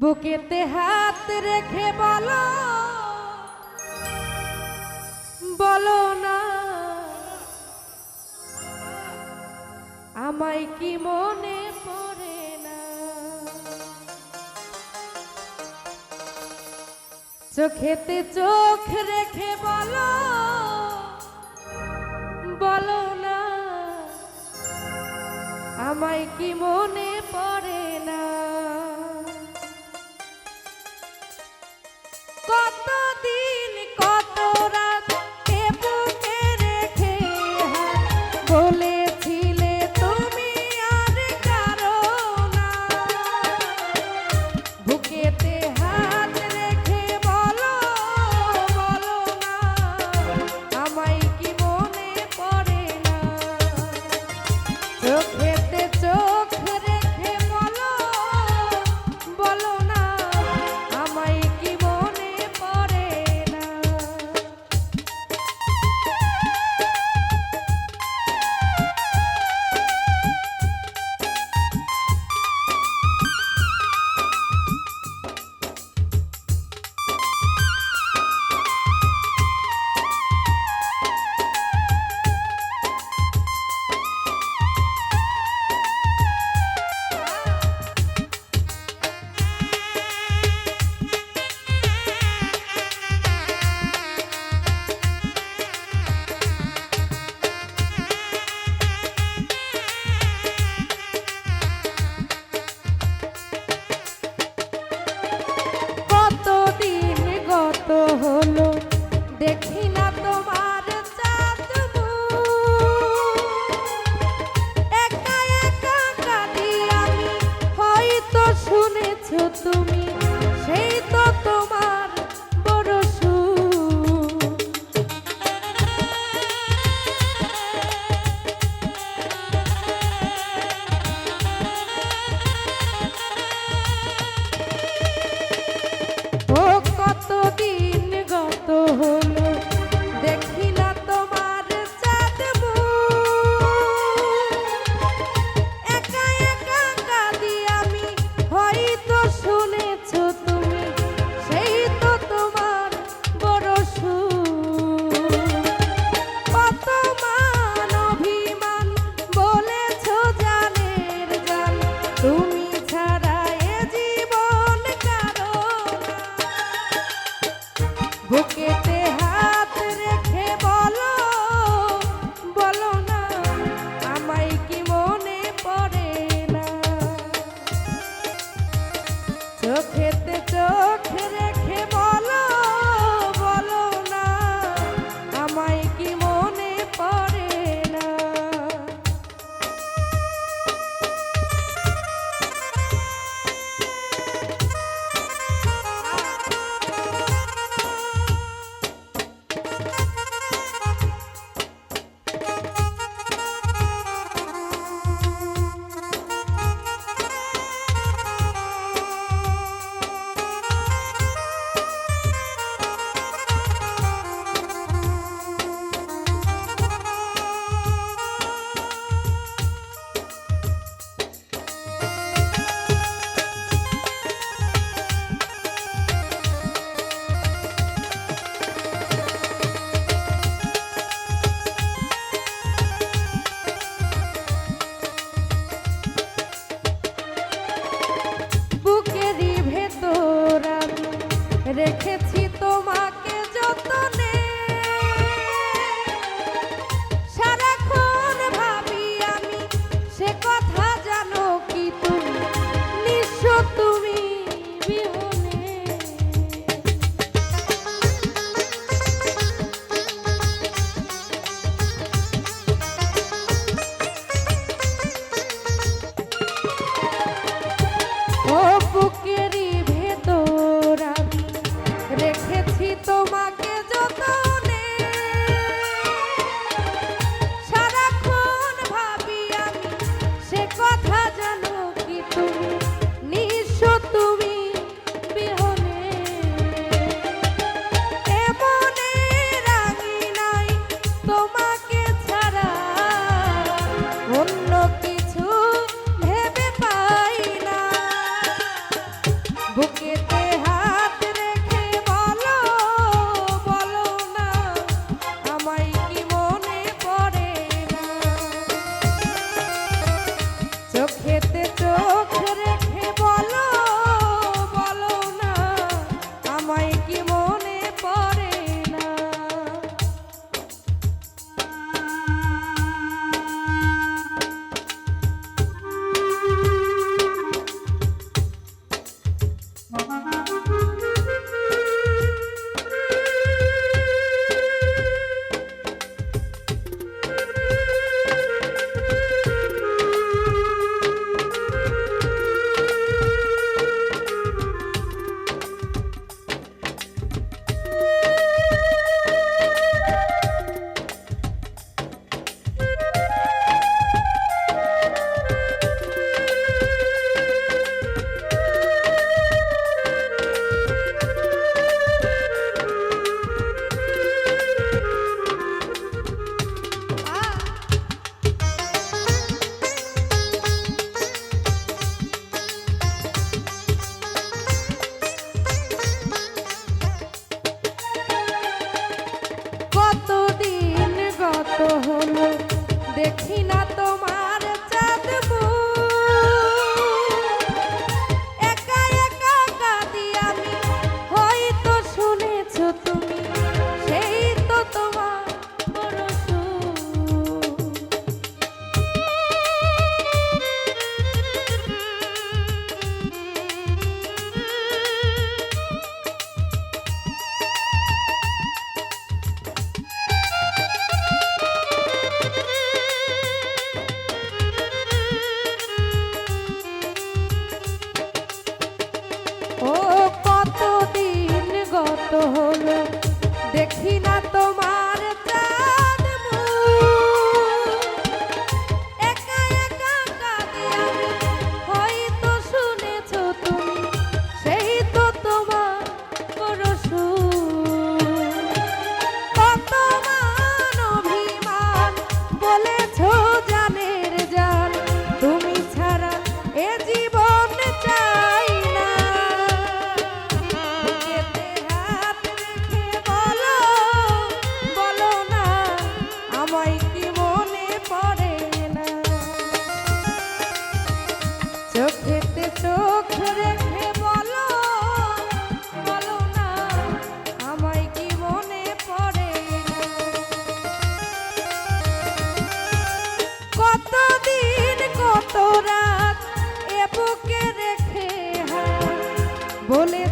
বুকেতে হাত রেখে বলো বলো না আমায় কি মনে পড়ে না। চোখেতে চোখ রেখে বলো বলো না আমায় কি মনে পড়ে না। কতদিন কত রাত এ বুকে রেখে বলেছিলে তুমি আর কারো না। বুকেতে হাত রেখে বলো বলো না আমায় কি মনে পড়ে না। চোখেতে চোখ রেখে বলো বলো না আমায় কি মনে পড়ে না। হলো দেখি না তোমার চাঁদ একা একা কাঁদি আমি। হয়তো শুনেছো তুমি সেই তো তোমার বড় সুখ। ও কতদিন গত হলো দেখি না তোমার চাঁদ একা একা কাঁদি আমি। হয়তো শুনেছো তুমি সেই তো তোমার বড় সুখ। কত মান অভিমান বলেছো জানের জান তুমি ছাড়া এ জীবন কারো না। বুকেতে হাত রেখে বলো বলো না আমায় কি মনে পড়ে না। চোখেতে চোখ রেখে বলো বলো না আমায় কি মনে পড়ে না। কত হলো দেখি না তোমার চাঁদ মুখ। একা একা কাঁদি আমি, হয়তো শুনেছো তুমি, সেই তো তোমার বড় সুখ। কত মান অভিমান বলেছো জানের জান, তুমি ছাড়া এ জীবন চাই না। বুকেতে হাত রেখে বলো, বলো না আমায় কি মনে পড়ে না। চোখেতে চোখ রেখে বলো, বলো না আমায় কি মনে পড়ে না। কতদিন কত রাত এ বুকে রেখে হাত বলে